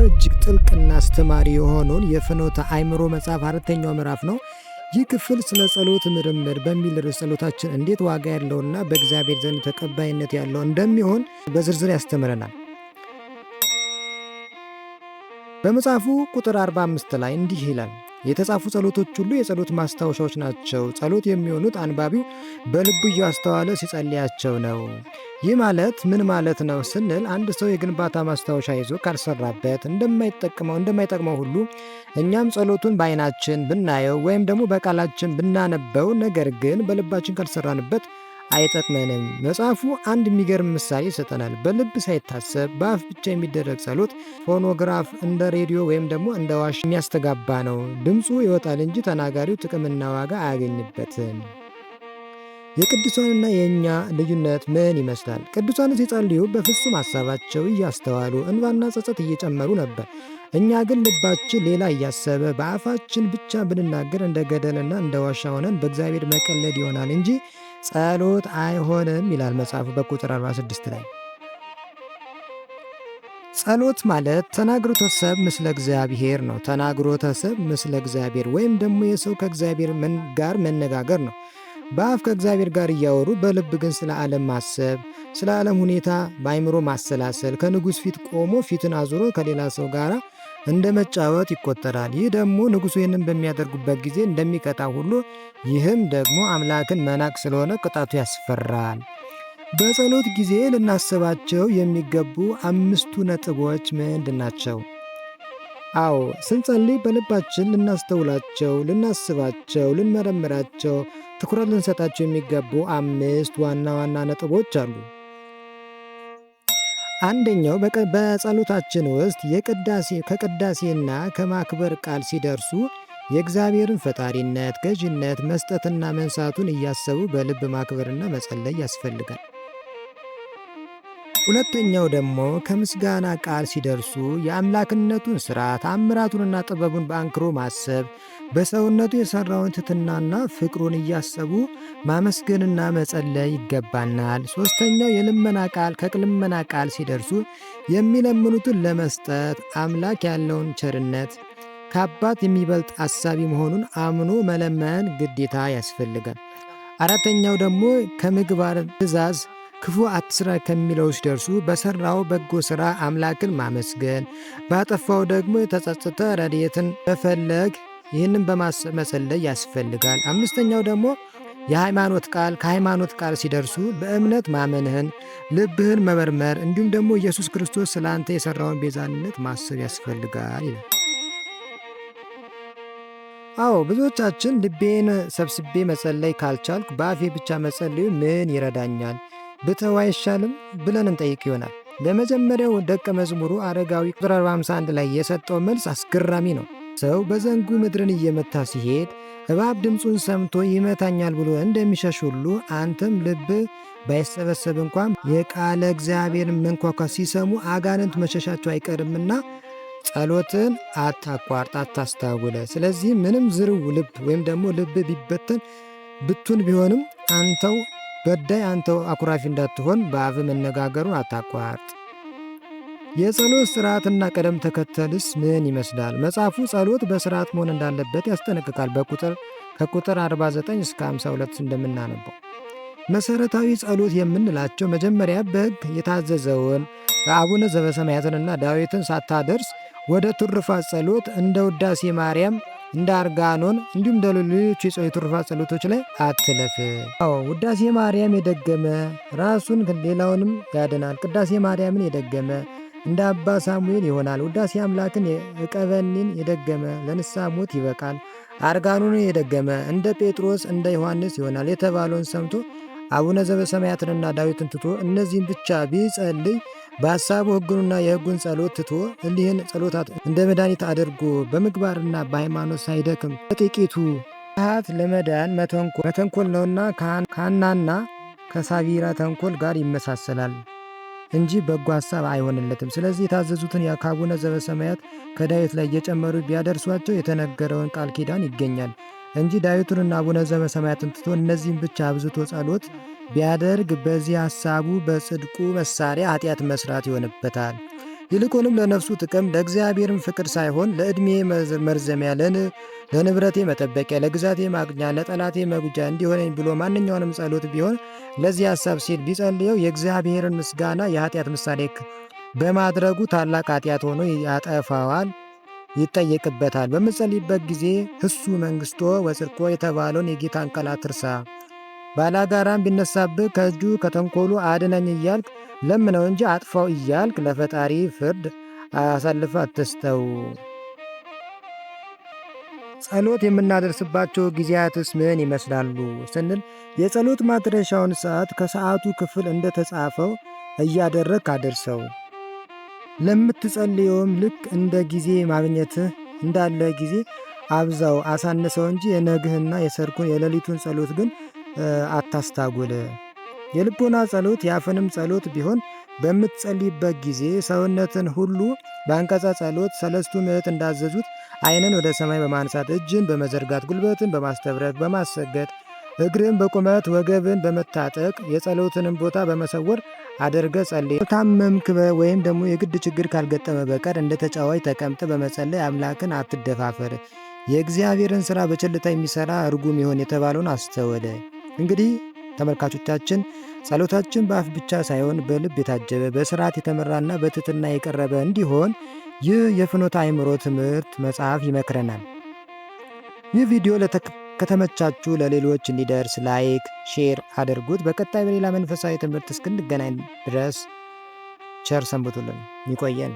እጅግ ጥልቅና አስተማሪ የሆነውን የፍኖተ አእምሮ መጽሐፍ 4ኛው ምዕራፍ ነው። ይህ ክፍል ስለ ጸሎት ምርምር በሚል ርዕስ ጸሎታችን እንዴት ዋጋ ያለውና በእግዚአብሔር ዘንድ ተቀባይነት ያለው እንደሚሆን በዝርዝር ያስተምረናል። በመጽሐፉ ቁጥር 45 ላይ እንዲህ ይላል፣ የተጻፉ ጸሎቶች ሁሉ የጸሎት ማስታወሻዎች ናቸው። ጸሎት የሚሆኑት አንባቢው በልቡ እያስተዋለ ሲጸልያቸው ነው። ይህ ማለት ምን ማለት ነው ስንል አንድ ሰው የግንባታ ማስታወሻ ይዞ ካልሰራበት እንደማይጠቅመው ሁሉ እኛም ጸሎቱን በዓይናችን ብናየው ወይም ደግሞ በቃላችን ብናነበው ነገር ግን በልባችን ካልሰራንበት አይጠቅመንም። መጽሐፉ አንድ የሚገርም ምሳሌ ይሰጠናል። በልብ ሳይታሰብ በአፍ ብቻ የሚደረግ ጸሎት ፎኖግራፍ እንደ ሬዲዮ ወይም ደግሞ እንደ ዋሽ የሚያስተጋባ ነው። ድምፁ ይወጣል እንጂ ተናጋሪው ጥቅምና ዋጋ አያገኝበትም። የቅዱሳንና የእኛ ልዩነት ምን ይመስላል? ቅዱሳን ሲጸልዩ በፍጹም ሀሳባቸው እያስተዋሉ እንባና ጸጸት እየጨመሩ ነበር። እኛ ግን ልባችን ሌላ እያሰበ በአፋችን ብቻ ብንናገር እንደ ገደልና እንደ ዋሻ ሆነን በእግዚአብሔር መቀለድ ይሆናል እንጂ ጸሎት አይሆንም ይላል መጽሐፉ በቁጥር 46 ላይ። ጸሎት ማለት ተናግሮተ ሰብእ ምስለ እግዚአብሔር ነው። ተናግሮተ ሰብእ ምስለ እግዚአብሔር ወይም ደግሞ የሰው ከእግዚአብሔር ጋር መነጋገር ነው። በአፍ ከእግዚአብሔር ጋር እያወሩ በልብ ግን ስለ ዓለም ማሰብ፣ ስለ ዓለም ሁኔታ በአእምሮ ማሰላሰል ከንጉሥ ፊት ቆሞ ፊትን አዙሮ ከሌላ ሰው ጋር እንደ መጫወት ይቆጠራል። ይህ ደግሞ ንጉሡ ይህንን በሚያደርጉበት ጊዜ እንደሚቀጣ ሁሉ ይህም ደግሞ አምላክን መናቅ ስለሆነ ቅጣቱ ያስፈራል። በጸሎት ጊዜ ልናስባቸው የሚገቡ 5 ነጥቦች ምንድን ናቸው? አዎ ስንጸልይ በልባችን ልናስተውላቸው፣ ልናስባቸው፣ ልንመረምራቸው፣ ትኩረት ልንሰጣቸው የሚገቡ 5 ዋና ዋና ነጥቦች አሉ። አንደኛው በጸሎታችን ውስጥ ከቅዳሴና ከማክበር ቃል ሲደርሱ የእግዚአብሔርን ፈጣሪነት፣ ገዥነት፣ መስጠትና መንሳቱን እያሰቡ በልብ ማክበርና መጸለይ ያስፈልጋል። ሁለተኛው ደግሞ ከምስጋና ቃል ሲደርሱ የአምላክነቱን ሥራ ተአምራቱንና ጥበቡን በአንክሮ ማሰብ፣ በሰውነቱ የሠራውን ትሕትናና ፍቅሩን እያሰቡ ማመስገንና መጸለይ ይገባናል። ሦስተኛው የልመና ቃል ከልመና ቃል ሲደርሱ የሚለምኑትን ለመስጠት አምላክ ያለውን ቸርነት ከአባት የሚበልጥ አሳቢ መሆኑን አምኖ መለመን ግዴታ ያስፈልጋል። አራተኛው ደግሞ ከምግባር ትእዛዝ ክፉ አትስራ ከሚለው ሲደርሱ በሠራው በጎ ሥራ አምላክን ማመስገን፣ ባጠፋው ደግሞ የተጸጸተ ረድኤትን መፈለግ፣ ይህንን በመጸለይ ያስፈልጋል። አምስተኛው ደግሞ የሃይማኖት ቃል ከሃይማኖት ቃል ሲደርሱ በእምነት ማመንህን፣ ልብህን መመርመር እንዲሁም ደግሞ ኢየሱስ ክርስቶስ ስለ አንተ የሠራውን ቤዛነት ማሰብ ያስፈልጋል ይላል። አዎ ብዙዎቻችን ልቤን ሰብስቤ መጸለይ ካልቻልኩ በአፌ ብቻ መጸለዩ ምን ይረዳኛል ብተው አይሻልም ብለን እንጠይቅ ይሆናል። ለመጀመሪያው ደቀ መዝሙሩ አረጋዊ ቁጥር 51 ላይ የሰጠው መልስ አስገራሚ ነው። ሰው በዘንጉ ምድርን እየመታ ሲሄድ እባብ ድምፁን ሰምቶ ይመታኛል ብሎ እንደሚሸሽ ሁሉ አንተም ልብ ባይሰበሰብ እንኳን የቃለ እግዚአብሔርን መንኳኳት ሲሰሙ አጋንንት መሸሻቸው አይቀርምና ጸሎትን አታቋርጥ፣ አታስታውለ። ስለዚህ ምንም ዝርው ልብ ወይም ደግሞ ልብ ቢበተን ብቱን ቢሆንም አንተው በዳይ አንተው አኩራፊ እንዳትሆን በአፍ መነጋገሩን አታቋርጥ። የጸሎት ስርዓትና ቅደም ተከተልስ ምን ይመስላል? መጽሐፉ ጸሎት በስርዓት መሆን እንዳለበት ያስጠነቅቃል። ከቁጥር 49 እስከ 52 እንደምናነበው መሰረታዊ ጸሎት የምንላቸው መጀመሪያ በሕግ የታዘዘውን በአቡነ ዘበሰማያትንና ዳዊትን ሳታደርስ ወደ ትሩፋት ጸሎት እንደ ውዳሴ ማርያም እንደ አርጋኖን እንዲሁም እንደ ሌሎች የትሩፋት ጸሎቶች ላይ አትለፍ። ውዳሴ ማርያም የደገመ ራሱን ሌላውንም ያድናል። ቅዳሴ ማርያምን የደገመ እንደ አባ ሳሙኤል ይሆናል። ውዳሴ አምላክን ዕቀበኒን የደገመ ለንስሐ ሞት ይበቃል። አርጋኖንን የደገመ እንደ ጴጥሮስ እንደ ዮሐንስ ይሆናል የተባለውን ሰምቶ አቡነ ዘበሰማያትንና ዳዊትን ትቶ እነዚህን ብቻ ቢጸልይ በሐሳቡ ሕጉንና የሕጉን ጸሎት ትቶ እሊህን ጸሎታት እንደ መድኃኒት አድርጎ በምግባርና በሃይማኖት ሳይደክም በጥቂቱ ሀት ለመዳን መተንኮል ነውና ከሐናና ከሳቢራ ተንኮል ጋር ይመሳሰላል እንጂ በጎ ሐሳብ አይሆንለትም። ስለዚህ የታዘዙትን ከአቡነ ዘበሰማያት ከዳዊት ላይ እየጨመሩ ቢያደርሷቸው የተነገረውን ቃል ኪዳን ይገኛል እንጂ ዳዊቱንና አቡነ ዘበሰማያትን ትቶ እነዚህም ብቻ አብዝቶ ጸሎት ቢያደርግ በዚህ ሐሳቡ በጽድቁ መሳሪያ ኃጢአት መስራት ይሆንበታል። ይልቁንም ለነፍሱ ጥቅም ለእግዚአብሔርም ፍቅር ሳይሆን ለዕድሜ መርዘሚያ፣ ለንብረቴ መጠበቂያ፣ ለግዛቴ ማግኛ፣ ለጠላቴ መጉጃ እንዲሆነኝ ብሎ ማንኛውንም ጸሎት ቢሆን ለዚህ ሐሳብ ሲል ቢጸልየው የእግዚአብሔርን ምስጋና የኃጢአት ምሳሌ በማድረጉ ታላቅ ኃጢአት ሆኖ ያጠፋዋል፣ ይጠየቅበታል። በምጸልይበት ጊዜ እሱ መንግሥቶ ወጽድቆ የተባለውን የጌታን ቃል አትርሳ። ባላጋራም ቢነሳብህ ከእጁ ከተንኮሉ አድነኝ እያልክ ለምነው እንጂ አጥፋው እያልክ ለፈጣሪ ፍርድ አሳልፈ አትስጠው። ጸሎት የምናደርስባቸው ጊዜያትስ ምን ይመስላሉ ስንል የጸሎት ማድረሻውን ሰዓት ከሰዓቱ ክፍል እንደተጻፈው እያደረግክ አድርሰው። ለምትጸልየውም ልክ እንደ ጊዜ ማግኘትህ እንዳለ ጊዜ አብዛው፣ አሳንሰው እንጂ የነግህና የሰርኩን የሌሊቱን ጸሎት ግን አታስታጉል። የልቦና ጸሎት የአፍንም ጸሎት ቢሆን በምትጸልይበት ጊዜ ሰውነትን ሁሉ በአንቀጸ ጸሎት ሰለስቱ ምዕት እንዳዘዙት ዓይንን ወደ ሰማይ በማንሳት እጅን በመዘርጋት ጉልበትን በማስተብረክ በማሰገድ እግርን በቁመት ወገብን በመታጠቅ የጸሎትንም ቦታ በመሰወር አድርገ ጸልይ። ታመምክ ወይም ደግሞ የግድ ችግር ካልገጠመ በቀር እንደ ተጫዋች ተቀምጠ በመጸለይ አምላክን አትደፋፈር። የእግዚአብሔርን ሥራ በቸልታ የሚሠራ ርጉም ይሆን የተባለውን አስተወለ። እንግዲህ ተመልካቾቻችን ጸሎታችን በአፍ ብቻ ሳይሆን በልብ የታጀበ በስርዓት የተመራና በትሕትና የቀረበ እንዲሆን ይህ የፍኖተ አእምሮ ትምህርት መጽሐፍ ይመክረናል። ይህ ቪዲዮ ከተመቻችሁ ለሌሎች እንዲደርስ ላይክ፣ ሼር አድርጉት። በቀጣይ በሌላ መንፈሳዊ ትምህርት እስክንገናኝ ድረስ ቸር ሰንብቱልን። ይቆየን።